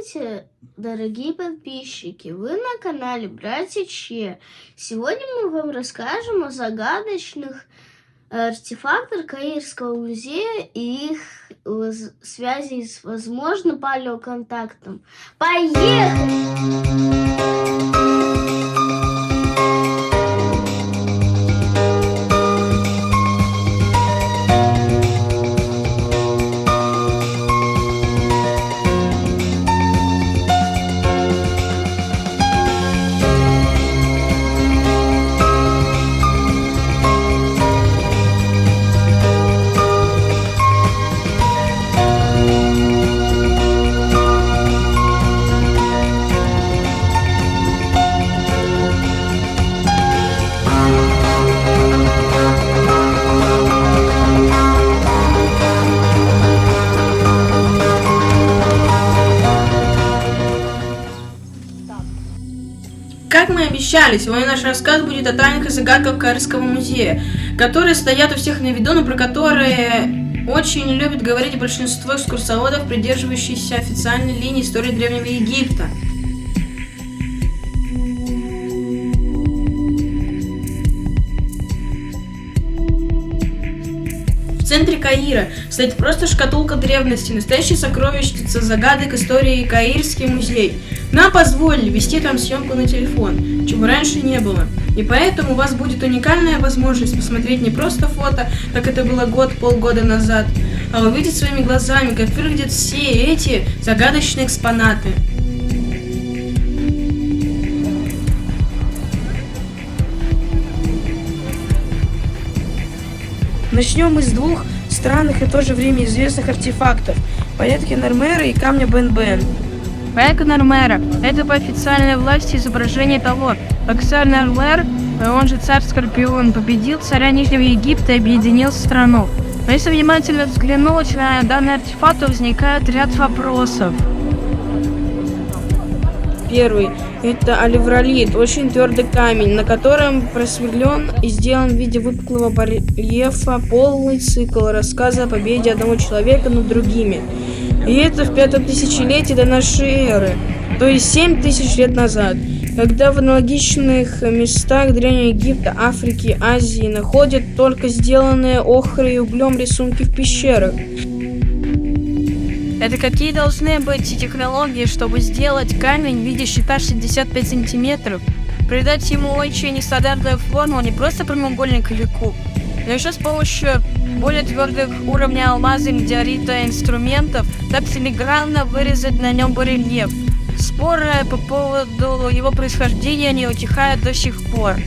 Здравствуйте, дорогие подписчики! Вы на канале Братья Че. Сегодня мы вам расскажем о загадочных артефактах Каирского музея и их связи с, возможно, палеоконтактом. Поехали! Как мы и обещали, сегодня наш рассказ будет о тайнах и загадках Каирского музея, которые стоят у всех на виду, но про которые очень любят говорить большинство экскурсоводов, придерживающихся официальной линии истории Древнего Египта. В центре Каира стоит просто шкатулка древности, настоящая сокровищница загадок истории Каирский музей. Нам позволили вести там съемку на телефон, чего раньше не было. И поэтому у вас будет уникальная возможность посмотреть не просто фото, как это было полгода назад, а увидеть своими глазами, как выглядят все эти загадочные экспонаты. Начнем мы с двух странных и в то же время известных артефактов – палетки Нормера и камня Бен-Бен. Палетка Нормера – это по официальной власти изображение того, как царь Нормер, он же царь Скорпион, победил царя Нижнего Египта и объединил страну. Но если внимательно взглянуть на данный артефакт, то возникает ряд вопросов. Первый – это оливролит, очень твердый камень, на котором просверлен и сделан в виде выпуклого барельефа полный цикл рассказа о победе одного человека над другими. И это в 5 тысячелетии до нашей эры, то есть 7000 лет назад, когда в аналогичных местах Древнего Египта, Африки, Азии находят только сделанные охрой и углем рисунки в пещерах. Это какие должны быть технологии, чтобы сделать камень в виде щита 65 сантиметров, придать ему очень нестандартную форму, не просто прямоугольник или куб, но еще с помощью более твердых уровней алмаза, метеорита, инструментов, так филигранно вырезать на нем барельеф. Споры по поводу его происхождения не утихают до сих пор.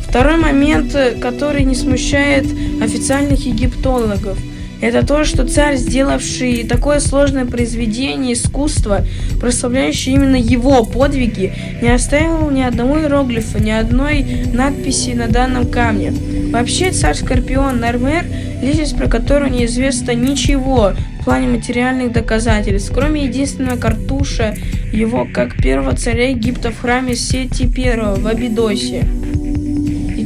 Второй момент, который не смущает официальных египтологов, это то, что царь, сделавший такое сложное произведение искусства, прославляющее именно его подвиги, не оставил ни одного иероглифа, ни одной надписи на данном камне. Вообще, царь Скорпион Нормер – личность, про которую неизвестно ничего в плане материальных доказательств, кроме единственного картуша его как первого царя Египта в храме Сети I в Абидосе.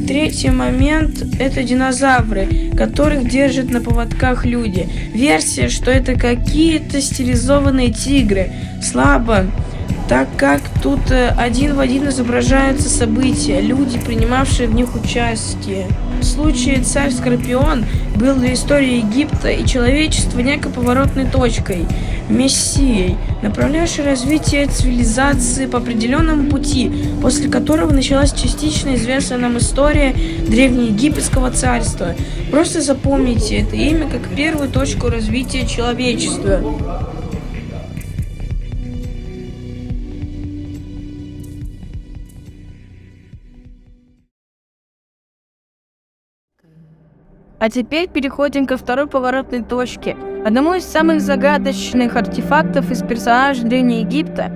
Третий момент – это динозавры, которых держат на поводках люди. Версия, что это какие-то стилизованные тигры, слабо, так как тут один в один изображаются события, люди, принимавшие в них участие. В случае царь Скорпион был для истории Египта и человечества некой поворотной точкой, мессией, направлявшей развитие цивилизации по определенному пути, после которого началась частично известная нам история древнеегипетского царства. Просто запомните это имя как первую точку развития человечества. А теперь переходим ко второй поворотной точке, одному из самых загадочных артефактов из персонажей Древнего Египта.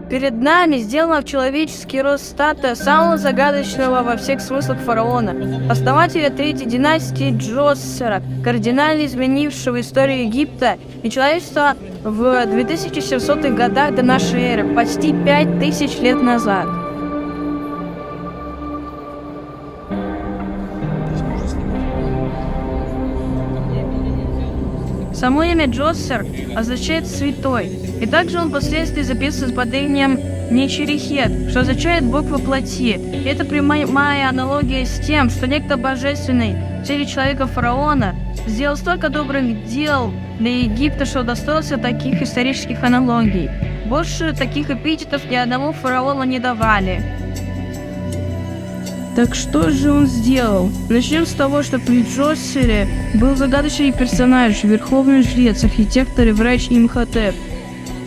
Перед нами сделана в человеческий рост статуя самого загадочного во всех смыслах фараона, основателя третьей династии Джосера, кардинально изменившего историю Египта и человечества в 2700-х годах до нашей эры, почти 5000 лет назад. Само имя Джоссер означает «святой», и также он впоследствии записан под именем Нечерихет, что означает «бог во плоти». И это прямая аналогия с тем, что некто божественный в теле человека фараона сделал столько добрых дел для Египта, что удостоился таких исторических аналогий. Больше таких эпитетов ни одному фараону не давали. Так что же он сделал? Начнем с того, что при Джоссере был загадочный персонаж, верховный жрец, архитектор и врач Имхотеп.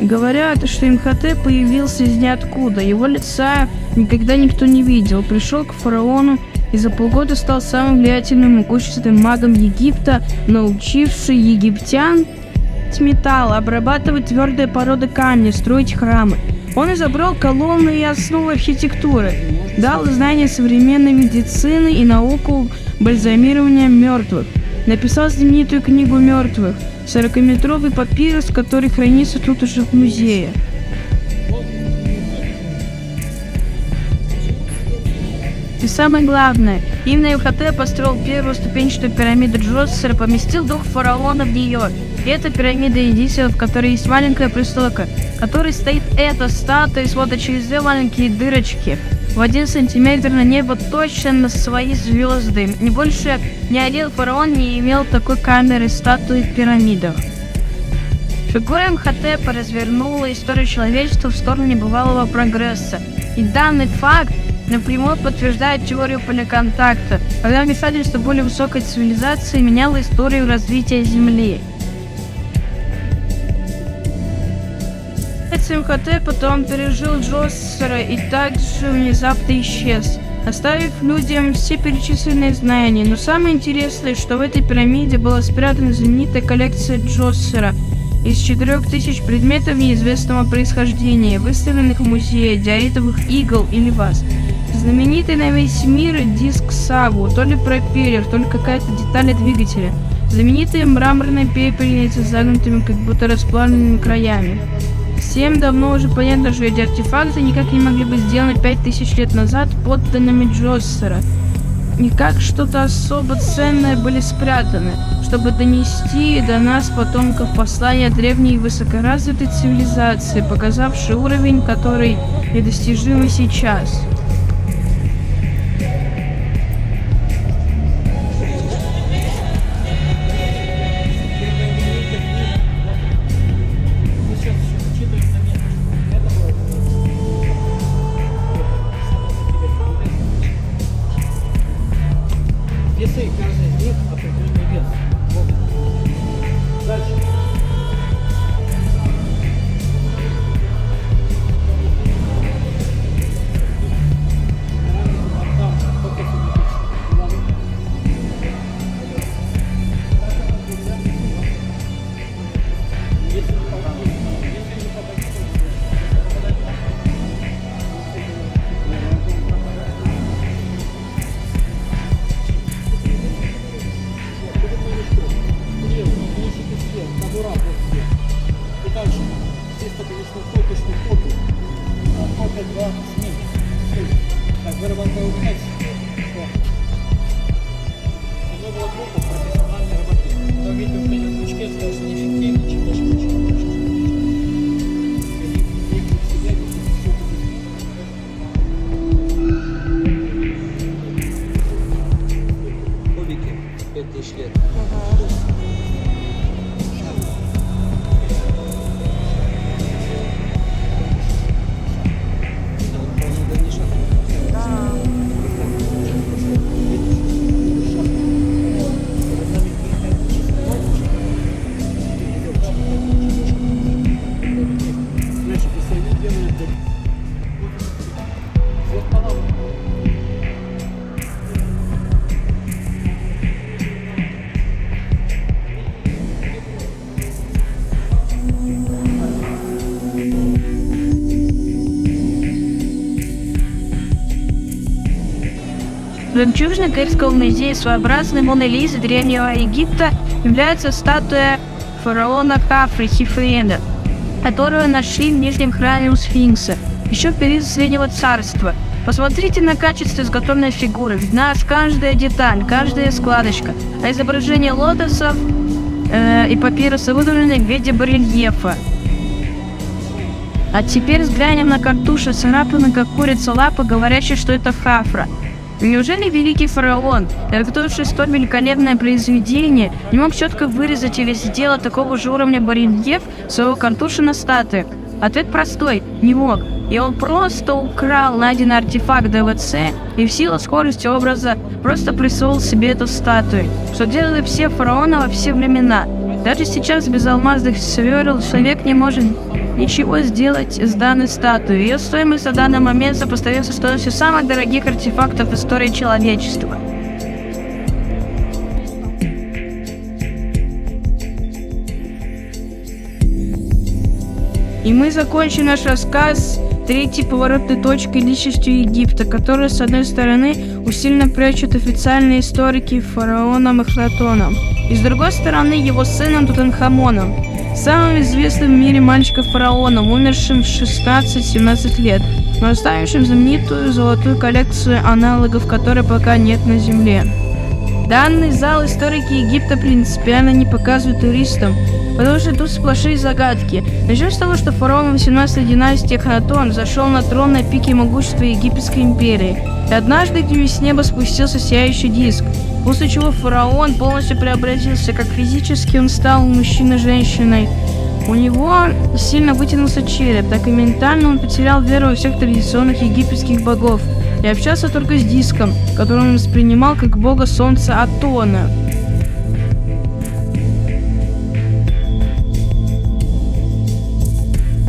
Говорят, что Имхотеп появился из ниоткуда, его лица никогда никто не видел, пришел к фараону и за полгода стал самым влиятельным и могущественным магом Египта, научивший египтян металл, обрабатывать твердые породы камня, строить храмы. Он изобрел колонны и основы архитектуры, дал знания современной медицины и науку бальзамирования мертвых, написал знаменитую книгу мертвых, 40-метровый папирус, который хранится тут уже в музее. И самое главное, именно Имхотеп построил первую ступенчатую пирамиду Джоссера, поместил дух фараона в нее. И эта пирамида единственная, в которой есть маленькая пристройка, в которой стоит эта статуя, и смотрит через две маленькие дырочки в 1 сантиметр на небо точно на свои звезды. Не больше ни один фараон не имел такой камеры статуи в пирамидах. Фигура Имхотепа развернула историю человечества в сторону небывалого прогресса. И данный факт напрямую подтверждает теорию поликонтакта, когда вмешательство более высокой цивилизации меняло историю развития Земли. Имхотеп потом пережил Джоссера и также внезапно исчез, оставив людям все перечисленные знания. Но самое интересное, что в этой пирамиде была спрятана знаменитая коллекция Джоссера из 4000 предметов неизвестного происхождения, выставленных в музее диоритовых игл или ваз. Знаменитый на весь мир диск Саву, то ли пропеллер, то ли какая-то деталь двигателя. Знаменитые мраморные пепельницы с загнутыми, как будто расплавленными краями. Всем давно уже понятно, что эти артефакты никак не могли бы сделать 5000 лет назад подданными Джоссера. И как что-то особо ценное были спрятаны, чтобы донести до нас, потомков, послания древней и высокоразвитой цивилизации, показавшей уровень, который недостижимый сейчас. Весы, каждый из них определенный вес. Вот. Дальше. И дальше. Здесь только высокоточный фокус. Фокус 2 сменить. Так, выработал 5. Оно было группа профессиональной работы. Но видео в первом крючке сказал, что неэффективнее, чем даже крючок. Кубики 5000 лет. Жемчужиной Каирского музея своеобразной Моной Лизы Древнего Египта является статуя фараона Хафры Хифреда, которую нашли в нижнем храме у Сфинкса, еще в период Среднего Царства. Посмотрите на качество изготовленной фигуры, видна каждая деталь, каждая складочка, а изображение лотосов и папирусы выдвинуты в виде барельефа. А теперь взглянем на картуши, царапаны как курица лапы, говорящие, что это хафра. Неужели великий фараон, готовивший столь великолепное произведение, не мог четко вырезать или сделать такого же уровня барельеф своего картуша на статуях? Ответ простой – не мог. И он просто украл найденный артефакт ДВЦ и в силу скорости образа просто присвоил себе эту статую, что делали все фараоны во все времена. Даже сейчас без алмазных сверл человек не может ничего сделать с данной статуей. Ее стоимость на данный момент сопоставится с стоимостью самых дорогих артефактов в истории человечества. И мы закончим наш рассказ третьей поворотной точкой личностью Египта, которую, с одной стороны, усиленно прячут официальные историки фараоном Эхнатоном, и с другой стороны, его сыном Тутанхамоном, самым известным в мире мальчиком-фараоном, умершим в 16-17 лет, но оставившим знаменитую золотую коллекцию аналогов, которой пока нет на Земле. Данный зал историки Египта принципиально не показывают туристам, потому что тут сплошные загадки. Начнем с того, что фараон 18-й династии Эхнатон зашел на трон на пике могущества Египетской империи, и однажды к нему с неба спустился сияющий диск, после чего фараон полностью преобразился, как физически он стал мужчиной-женщиной. У него сильно вытянулся череп, так и ментально он потерял веру во всех традиционных египетских богов и общался только с диском, который он воспринимал как бога солнца Атона.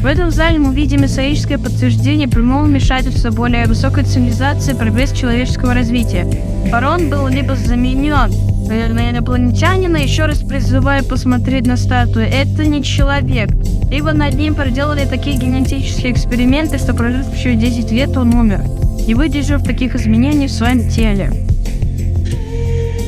В этом зале мы видим историческое подтверждение прямого вмешательства более высокой цивилизации и прогресс человеческого развития. Фараон был либо заменен на инопланетянина, еще раз призываю посмотреть на статую, это не человек, либо над ним проделали такие генетические эксперименты, что прожив еще 10 лет он умер, не выдержав таких изменений в своем теле.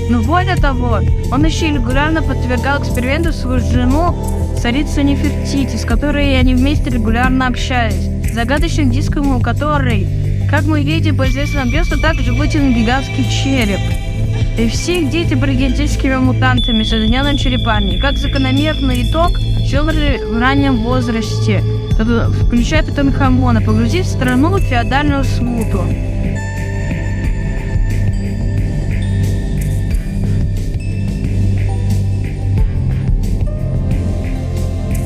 Но более того, он еще и регулярно подвергал эксперименту свою жену, царицу Нефертити, с которой они вместе регулярно общались, загадочным диском, у которой, как мы видим по известным объектам, также вытянут гигантский череп. И все их дети были генетическими мутантами, соединенными черепами. Как закономерный итог, все умерли в раннем возрасте, включая Тутанхамона, погрузив страну в феодальную смуту.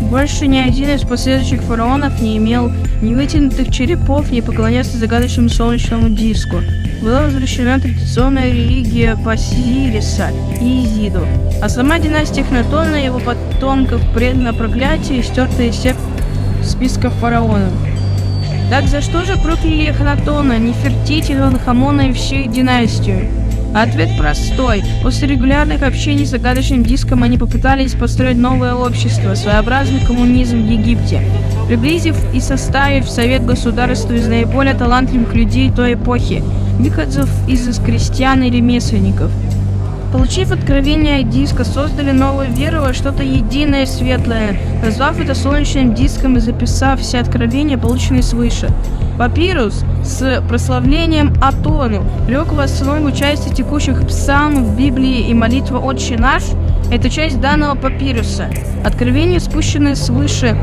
Больше ни один из последующих фараонов не имел ни вытянутых черепов, ни поклонялся загадочному солнечному диску. Была возвращена традиционная религия Осириса и Изиду, а сама династия Эхнатона и его потомков предана проклятию и стерта из всех списков фараонов. Так за что же прокляли Эхнатона, Нефертити, Тутанхамона и всю их династию? Ответ простой. После регулярных общений с загадочным диском они попытались построить новое общество, своеобразный коммунизм в Египте, приблизив и составив совет государства из наиболее талантливых людей той эпохи, выходцев из крестьян и ремесленников. Получив откровение от диска, создали новую веру во что-то единое и светлое, назвав это солнечным диском и записав все откровения, полученные свыше. Папирус с прославлением Атону лег в основу части текущих псалмов в Библии, и молитва «Отче наш» — это часть данного папируса. Откровения, спущенные свыше,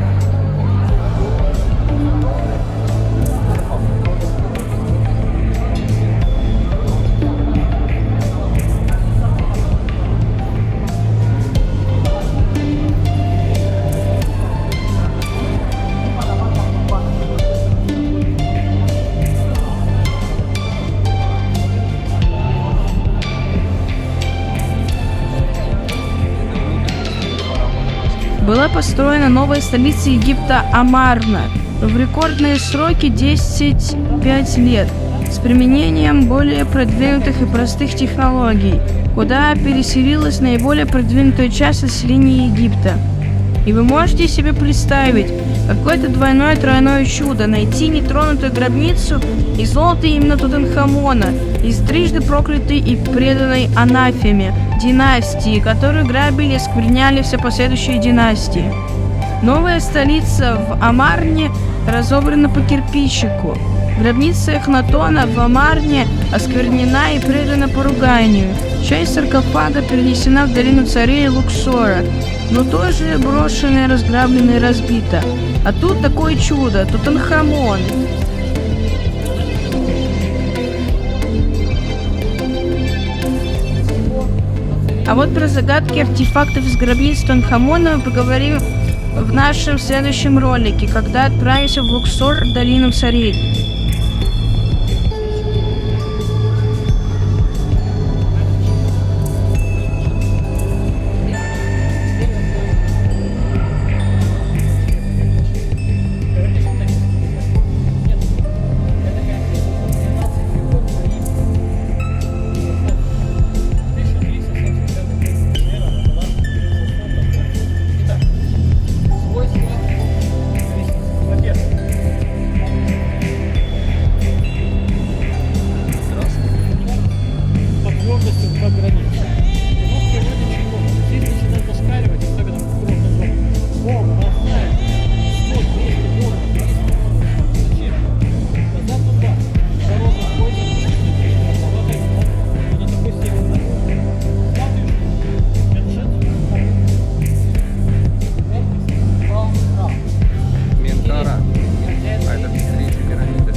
была построена новая столица Египта Амарна в рекордные сроки 10-5 лет с применением более продвинутых и простых технологий, куда переселилась наиболее продвинутая часть населения Египта. И вы можете себе представить, какое-то двойное-тройное чудо найти нетронутую гробницу и золото именно Тутанхамона из трижды проклятой и преданной анафеме династии, которую грабили и скверняли все последующие династии. Новая столица в Амарне разобрана по кирпичику. Гробница Эхнатона в Амарне осквернена и предана поруганию. Часть саркофага перенесена в долину царей Луксора. но тоже брошенное, разграбленное, разбито. А тут такое чудо, Тутанхамон. А вот про загадки артефактов из гробниц Тутанхамона мы поговорим в нашем следующем ролике, когда отправимся в Луксор, долину царей. Как граница. Но в природе чего? Здесь начинает ошкаривать, особенно в курортной зоне. О, бросает 100, 200 долларов, 300. Зачем? Назад туда. Дорога ходит, работает, но на такой степени. Смотришь, Ментара. А это встреча пирамиды.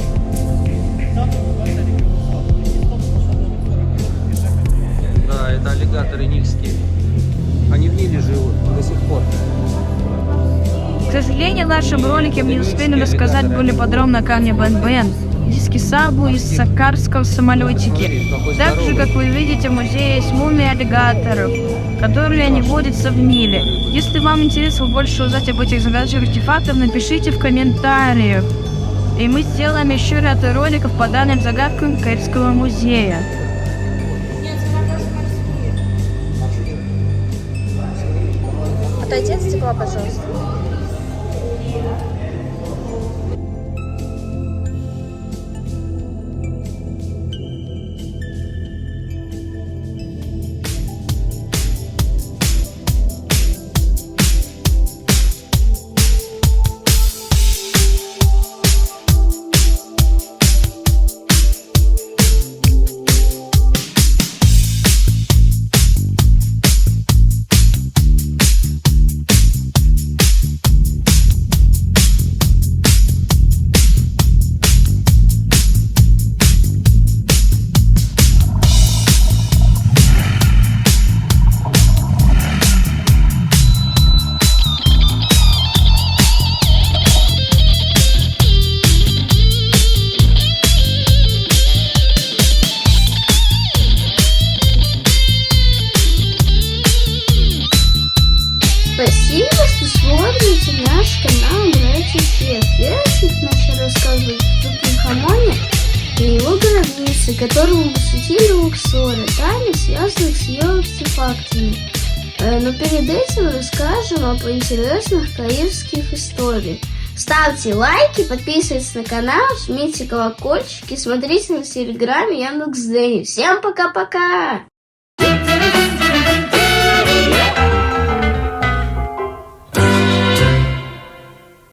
Да, это аллигаторы нильские. Они в Ниле живут до сих пор. К сожалению, в нашем ролике мы не успели рассказать более подробно о камне Бен-Бен, диске Сабу из Сакарского самолетики. Также, как вы видите, в музее есть мумии аллигаторов, которые не водятся в Ниле. Если вам интересно больше узнать об этих загадочных артефактах, напишите в комментариях. И мы сделаем еще ряд роликов по данным загадкам Каирского музея. Отойди от стекла, пожалуйста. Спасибо, что смотрите наш канал Братья Че. Следующих начал рассказывать о Тутанхамоне и его гробнице, которую мы посвятили Луксоре, тайны, связанных с ее артефактами. Но перед этим расскажем об интересных каирских историях. Ставьте лайки, подписывайтесь на канал, жмите колокольчики, смотрите на телеграме Яндекс.Дзене. Всем пока-пока!